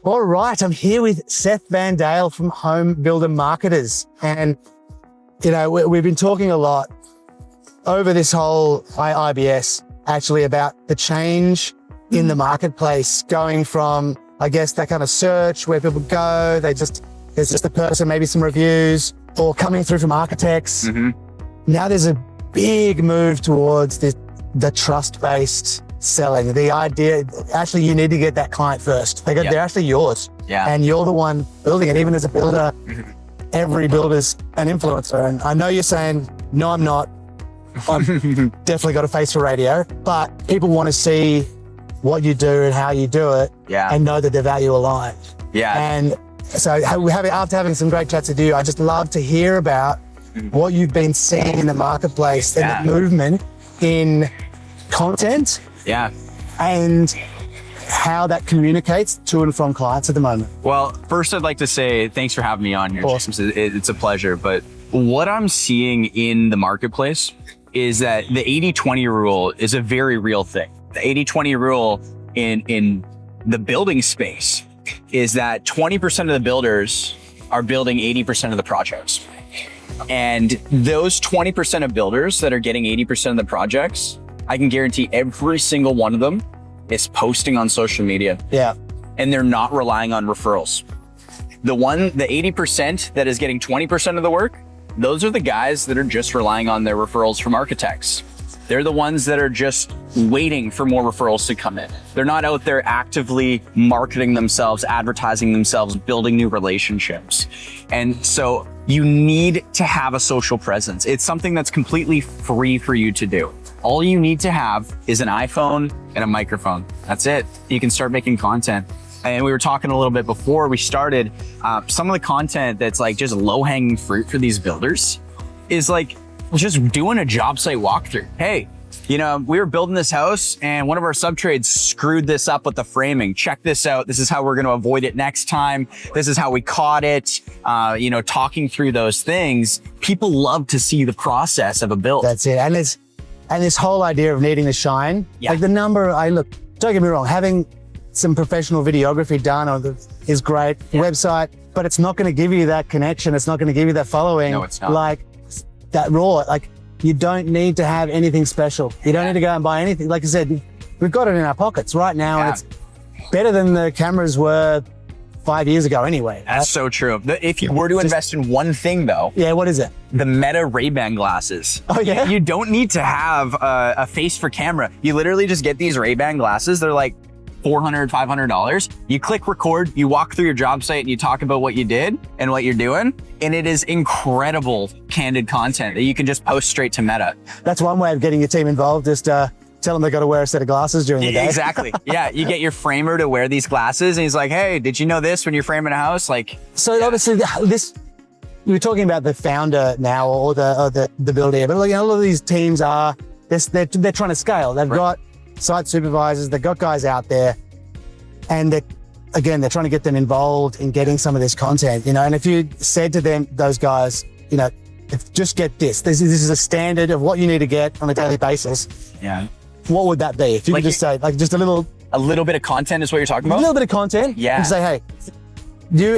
All right, I'm here with Seth Van Dale from Home Builder Marketers. And, you know, we've been talking a lot over this whole IBS actually about the change in the marketplace, going from, I guess, that kind of search where people go, there's just a person, maybe some reviews, or coming through from architects. Now there's a big move towards the trust-based selling. The idea, actually, you need to get that client first. They're actually yours. And you're the one building it. Even as a builder, every builder's an influencer. And I know you're saying, no, I'm not. I've definitely got a face for radio, but people want to see what you do and how you do it and know that they're value aligned. And so after having some great chats with you, I just love to hear about what you've been seeing in the marketplace and the movement in content and how that communicates to and from clients at the moment. Well, first I'd like to say thanks for having me on here. Awesome. It's a pleasure. But what I'm seeing in the marketplace is that the 80-20 rule is a very real thing. The 80-20 rule in the building space is that 20% of the builders are building 80% of the projects. And those 20% of builders that are getting 80% of the projects, I can guarantee every single one of them is posting on social media. And they're not relying on referrals. The 80% that is getting 20% of the work, those are the guys that are just relying on their referrals from architects. They're the ones that are just waiting for more referrals to come in. They're not out there actively marketing themselves, advertising themselves, building new relationships. And so you need to have a social presence. It's something that's completely free for you to do. All you need to have is an iPhone and a microphone. That's it. You can start making content. And we were talking a little bit before we started, some of the content that's like just low-hanging fruit for these builders is like just doing a job site walkthrough. Hey, you know, we were building this house and one of our subtrades screwed this up with the framing. Check this out. This is how we're going to avoid it next time. This is how we caught it. You know, talking through those things. People love to see the process of a build. That's it. And this whole idea of needing to shine, like the number, don't get me wrong, having some professional videography done is great, website, but it's not going to give you that connection. It's not going to give you that following. No, it's not. Like that raw, like you don't need to have anything special. You don't need to go and buy anything. Like I said, we've got it in our pockets right now and it's better than the cameras were 5 years ago anyway. That's so true. If you were to invest in one thing though. What is it? The Meta Ray-Ban glasses. Oh yeah? You don't need to have a face for camera. You literally just get these Ray-Ban glasses. They're like $400, $500. You click record, you walk through your job site and you talk about what you did and what you're doing. And it is incredible candid content that you can just post straight to Meta. That's one way of getting your team involved. Just tell them they got to wear a set of glasses during the day. Exactly. You get your framer to wear these glasses and he's like, hey, did you know this when you're framing a house? Like, so obviously we're talking about the founder now or the builder, but like, all of these teams they're trying to scale. They've got site supervisors, they've got guys out there and they're trying to get them involved in getting some of this content, you know, and if you said to them, those guys, you know, just get this is a standard of what you need to get on a daily basis. What would that be? If you could just say, like, just a little bit of content is what you're talking about? A little bit of content. And say, hey, you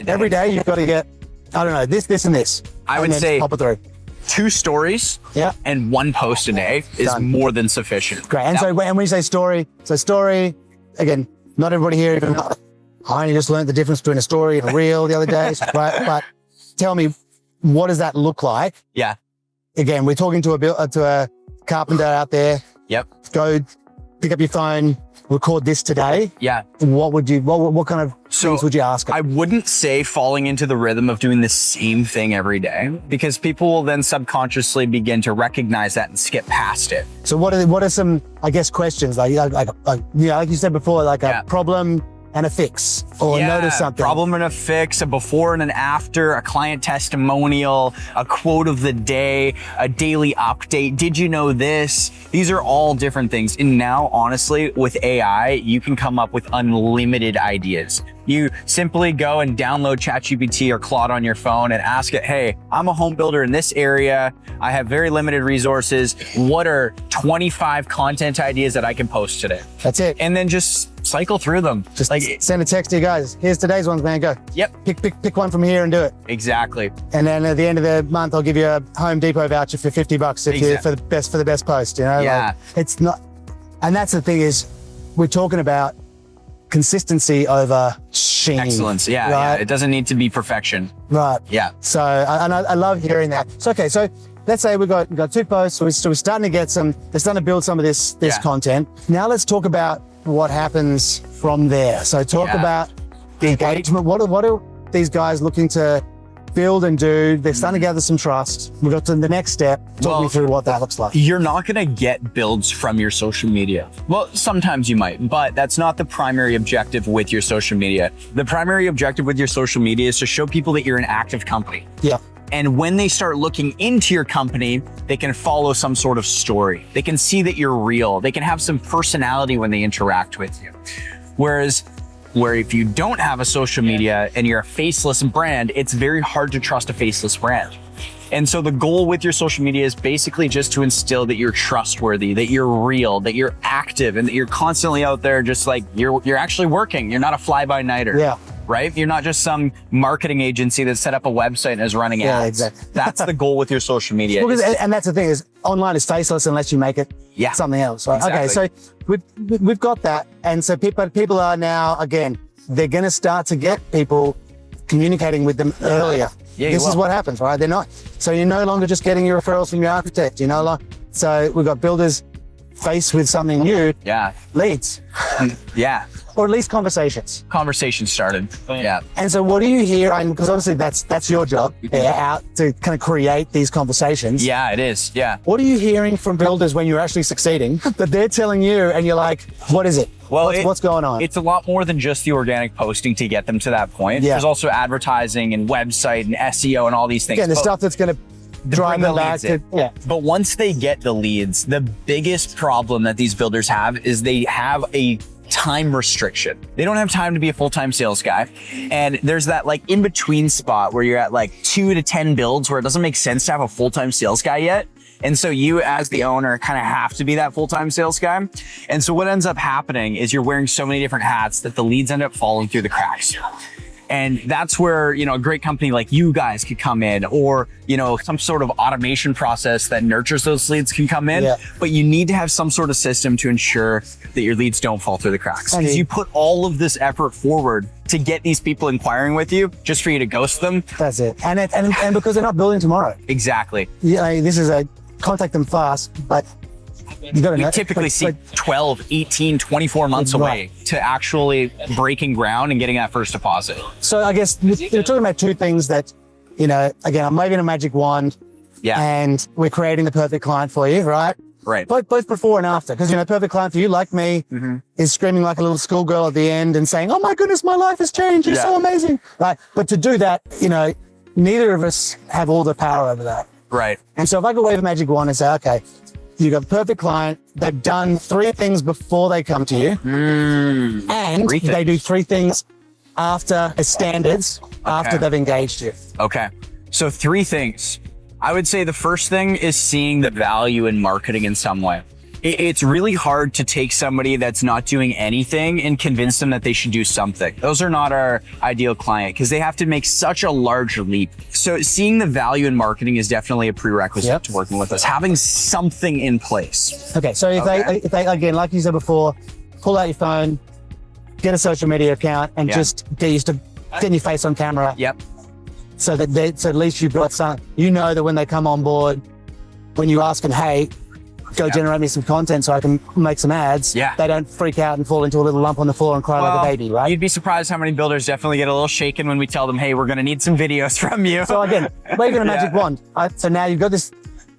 every day you've got to get, I don't know, this and this. I would say pop it through. 2 stories and 1 post a day is more than sufficient. Great. And when you say story, again, not everybody here, I only just learned the difference between a story and a reel the other day, right? But tell me, what does that look like? Again, we're talking to a carpenter out there. Go pick up your phone, record this today. What kind of things would you ask? I wouldn't say falling into the rhythm of doing the same thing every day, because people will then subconsciously begin to recognize that and skip past it. So what are some, I guess, questions like you said before, like a problem and a fix, or notice something. Problem and a fix, a before and an after, a client testimonial, a quote of the day, a daily update. Did you know this? These are all different things. And now, honestly, with AI, you can come up with unlimited ideas. You simply go and download ChatGPT or Claude on your phone and ask it, hey, I'm a home builder in this area. I have very limited resources. What are 25 content ideas that I can post today? That's it. And then just cycle through them. Just like send a text to you guys. Here's today's ones, man. Go. Yep. Pick one from here and do it. Exactly. And then at the end of the month, I'll give you a Home Depot voucher for $50 if you for the best post. You know, yeah. Like, it's not. And that's the thing is, we're talking about consistency over sheen. Excellence. Yeah. Right? Yeah. It doesn't need to be perfection. Right. Yeah. So I love hearing that. So okay. So let's say we've got 2 posts. So we're starting to get they're starting to build some of this content. Now let's talk about what happens from there. So talk about the engagement. What are these guys looking to build and do? They're starting to gather some trust. We've got to the next step. Talk me through what that looks like. You're not going to get builds from your social media. Well, sometimes you might, but that's not the primary objective with your social media. The primary objective with your social media is to show people that you're an active company. Yeah. And when they start looking into your company, they can follow some sort of story. They can see that you're real. They can have some personality when they interact with you. Whereas if you don't have a social media and you're a faceless brand, it's very hard to trust a faceless brand. And so the goal with your social media is basically just to instill that you're trustworthy, that you're real, that you're active, and that you're constantly out there just like you're actually working. You're not a fly-by-nighter. Yeah. Right? You're not just some marketing agency that set up a website and is running ads. Yeah, exactly. That's the goal with your social media. Well, and that's the thing is online is faceless unless you make it something else. Right? Exactly. Okay, so we've got that. And so people are now, again, they're going to start to get people communicating with them earlier. Yeah, this is what happens, right? They're not. So you're no longer just getting your referrals from your architect. So we've got builders faced with something new. Yeah. Leads. Yeah. Or at least conversations. Conversation started. Yeah. And so what do you hear? Because obviously that's your job, out to kind of create these conversations. Yeah, it is. Yeah. What are you hearing from builders when you're actually succeeding that they're telling you and you're like, what is it? Well, what's going on? It's a lot more than just the organic posting to get them to that point. Yeah. There's also advertising and website and SEO and all these things. Again, the stuff that's going to drive them back to, But once they get the leads, the biggest problem that these builders have is they have a time restriction. They don't have time to be a full-time sales guy. And there's that like in-between spot where you're at like 2 to 10 builds where it doesn't make sense to have a full-time sales guy yet. And so you as the owner kind of have to be that full-time sales guy. And so what ends up happening is you're wearing so many different hats that the leads end up falling through the cracks. And that's where, a great company like you guys could come in, or, some sort of automation process that nurtures those leads can come in. Yeah. But you need to have some sort of system to ensure that your leads don't fall through the cracks. Because you put all of this effort forward to get these people inquiring with you just for you to ghost them. That's it. And because they're not building tomorrow. Exactly. Yeah, this is contact them fast, but you got to know. We typically see 12, 18, 24 months away to actually breaking ground and getting that first deposit. So I guess you're talking about 2 things that, again, I'm waving a magic wand and we're creating the perfect client for you, right? Right. Both before and after. Because, perfect client for you, like me, is screaming like a little schoolgirl at the end and saying, oh my goodness, my life has changed. You're so amazing. Right. But to do that, neither of us have all the power over that. Right. And so if I could wave a magic wand and say, okay, you got a perfect client, they've done 3 things before they come to you, and they do 3 things after as standards after they've engaged you. Okay. So 3 things. I would say the first thing is seeing the value in marketing in some way. It's really hard to take somebody that's not doing anything and convince them that they should do something. Those are not our ideal client because they have to make such a large leap. So seeing the value in marketing is definitely a prerequisite to working with us. Having something in place. Okay. So if they, again, like you said before, pull out your phone, get a social media account and just get used to getting your face on camera. Yep. So at least you've got some, that when they come on board, when you ask them, hey, go generate me some content so I can make some ads. They don't freak out and fall into a little lump on the floor and cry like a baby, right? You'd be surprised how many builders definitely get a little shaken when we tell them, hey, we're going to need some videos from you. So again, waving a magic wand. So now you've got this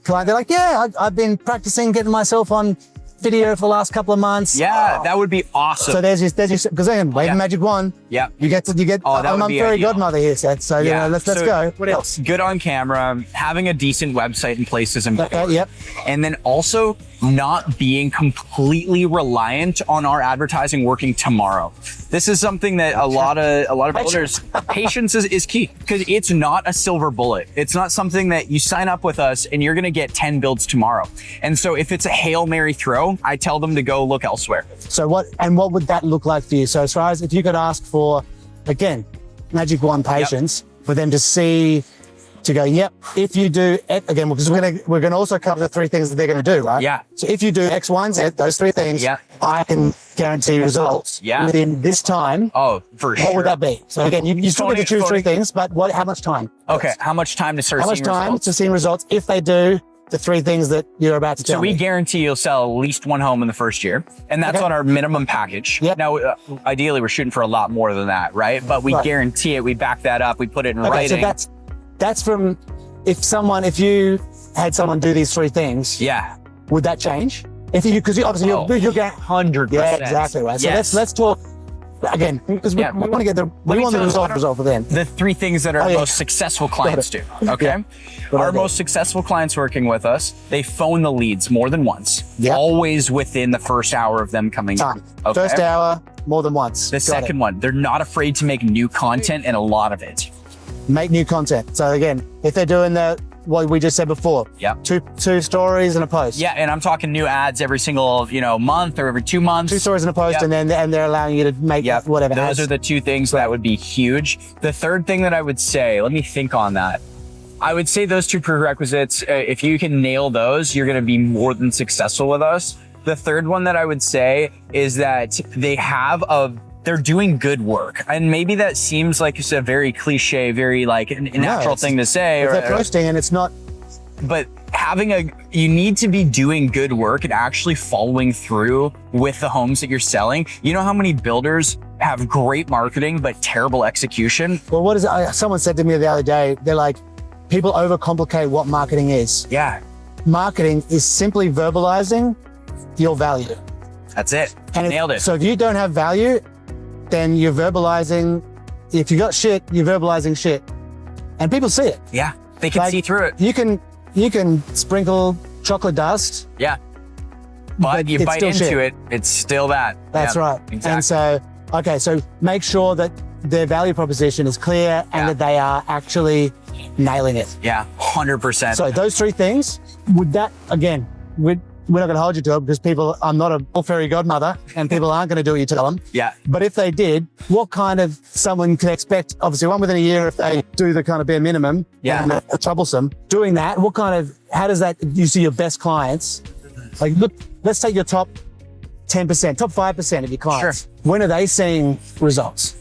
client. They're like, I've been practicing getting myself on video for the last couple of months. That would be awesome. So there's your, because again, wave a magic wand. You get, I'm fairy godmother here, Seth. So let's go. What else? Good on camera, having a decent website in place is important. Yep. And then also not being completely reliant on our advertising working tomorrow. This is something that a lot of builders, patience is key, because it's not a silver bullet. It's not something that you sign up with us and you're going to get 10 builds tomorrow. And so if it's a Hail Mary throw, I tell them to go look elsewhere. So what would that look like for you? So as far as if you could ask for, again, magic wand patience, for them to see, to go, yep, if you do, again, because we're gonna also cover the 3 things that they're gonna do, right? Yeah. So if you do X, Y, and Z, those 3 things, I can guarantee results within this time. Oh, for sure. What would that be? So again, you still get to choose 3 things, but how much time? Okay, how much time to start seeing results? How much time to see results if they do the 3 things that you're about to tell me? So we guarantee you'll sell at least 1 home in the first year, and that's on our minimum package. Yep. Now, ideally, we're shooting for a lot more than that, right? But we guarantee it. We back that up. We put it in writing. So that's from if you had someone do these 3 things. Yeah. Would that change? If you, because obviously you'll get 100%. Yeah, exactly right. So let's talk again, because we want to get the result for them. The 3 things that our most successcul clients do. Okay. Our most successful clients working with us, they phone the leads more than once. Always within the first hour of them coming in. Okay? First hour, more than once. The second one, they're not afraid to make new content, and a lot of it. Make new content. So again, if they're doing what we just said before, two stories and a post. Yeah, and I'm talking new ads every single month or every 2 months. 2 stories and a post, and they're allowing you to make whatever. Those are the 2 things that would be huge. The third thing that I would say, let me think on that. I would say those 2 prerequisites, if you can nail those, you're going to be more than successful with us. The third one that I would say is that they're doing good work. And maybe that seems like it's a very cliche, very like a natural thing to say. If they're posting and it's not. But you need to be doing good work and actually following through with the homes that you're selling. You know how many builders have great marketing, but terrible execution? Well, someone said to me the other day, they're like, people overcomplicate what marketing is. Yeah. Marketing is simply verbalizing your value. That's it. Nailed it. So if you don't have value, then you're verbalizing. If you got shit, you're verbalizing shit, and people see it. Yeah, they can see through it. You can sprinkle chocolate dust. Yeah, but you bite into it, it's still that. That's right. Exactly. And so make sure that their value proposition is clear and that they are actually nailing it. Yeah, 100%. So those 3 things. We're not going to hold you to it because I'm not a fairy godmother and people aren't going to do what you tell them. Yeah. But if they did, what kind of someone can expect? Obviously, one within a year if they do the kind of bare minimum. Yeah. And troublesome. Doing that, how does that, you see your best clients? Like, look, let's take your top 10%, top 5% of your clients. Sure. When are they seeing results?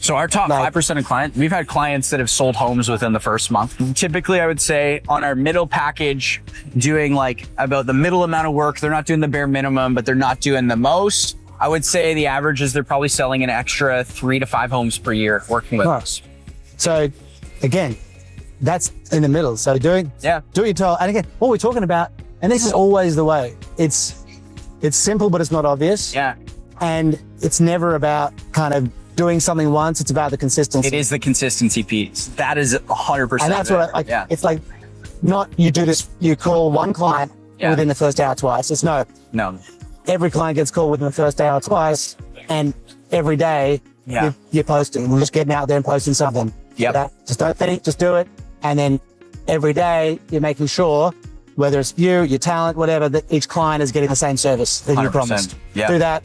So our top 5% of clients, we've had clients that have sold homes within the first month. Typically, I would say on our middle package, doing like about the middle amount of work. They're not doing the bare minimum, but they're not doing the most. I would say the average is they're probably selling an extra 3 to 5 homes per year working with us. So again, that's in the middle. So do what you're told. And again, what we're talking about, and this is always the way, it's simple, but it's not obvious. Yeah. And it's never about kind of doing something once. It's about the consistency. It is the consistency piece. That is 100%. And that's what it's like, not you do this, you call one client within the first hour twice. It's no. Every client gets called within the first hour twice, and every day you're posting. We're just getting out there and posting something. Yeah. Just don't think, just do it. And then every day you're making sure, whether it's you, your talent, whatever, that each client is getting the same service that you promised. Yeah. Do that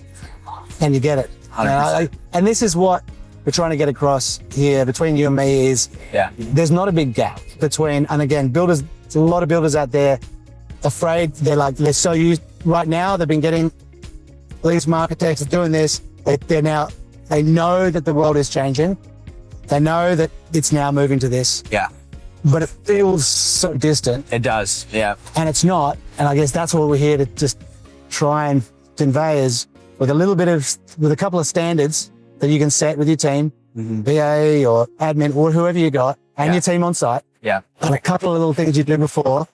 and you get it. 100%. And this is what we're trying to get across here between you and me is there's not a big gap between, and again, builders, there's a lot of builders out there afraid. They're so used right now. They've been getting these architects doing this. They know that the world is changing. They know that it's now moving to this. Yeah. But it feels so distant. It does. Yeah. And it's not. And I guess that's what we're here to just try and convey is with a couple of standards that you can set with your team, BA or admin or whoever you got, and your team on site. Yeah. And a couple of little things you did before.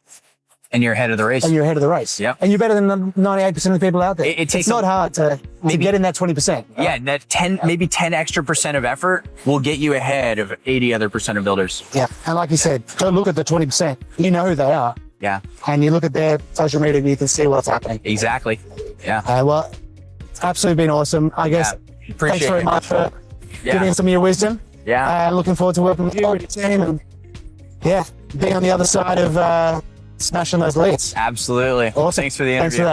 And you're ahead of the race. Yeah. And you're better than the 98% of the people out there. It's not hard to get in that 20%. Yeah. That maybe 10 extra percent of effort will get you ahead of 80 other percent of builders. Yeah. And like you said, go look at the 20%. You know who they are. Yeah. And you look at their social media and you can see what's happening. Exactly. Yeah. Well, it's absolutely been awesome. I guess Yeah. Appreciate thanks very it. much for Yeah. giving us some of your wisdom. Yeah. Looking forward to working with you and your team and being on the other side of smashing those leads. Absolutely. Awesome. Thanks for the Thanks interview. for that.